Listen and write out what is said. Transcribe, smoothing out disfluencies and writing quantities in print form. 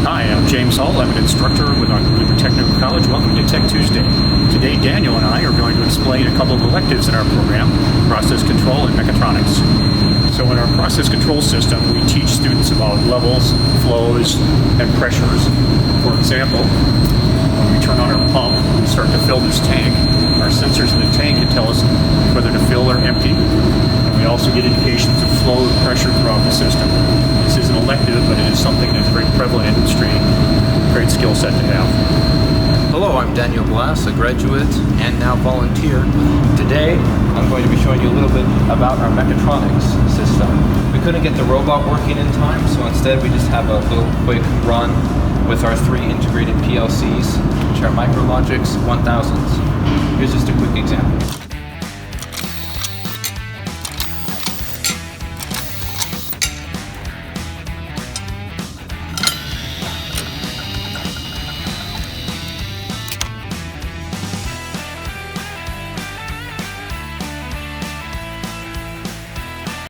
Hi, I'm James Hull. I'm an instructor with Auckland Technical College. Welcome to Tech Tuesday. Today, Daniel and I are going to explain a couple of electives in our program, Process Control and Mechatronics. So in our process control system, we teach students about levels, flows, and pressures. For example, when we turn on our pump and start to fill this tank, our sensors in the tank can tell us whether to fill or empty. And we also get indications of flow and pressure throughout the system. This is an elective, but it is something that's very prevalent in industry. Great skill set to have. Hello, I'm Daniel Glass, a graduate and now volunteer. Today, I'm going to be showing you a little bit about our Mechatronics system. We couldn't get the robot working in time, so instead we just have a little quick run with our 3 integrated PLCs, which are Micrologics 1000s. Here's just a quick example.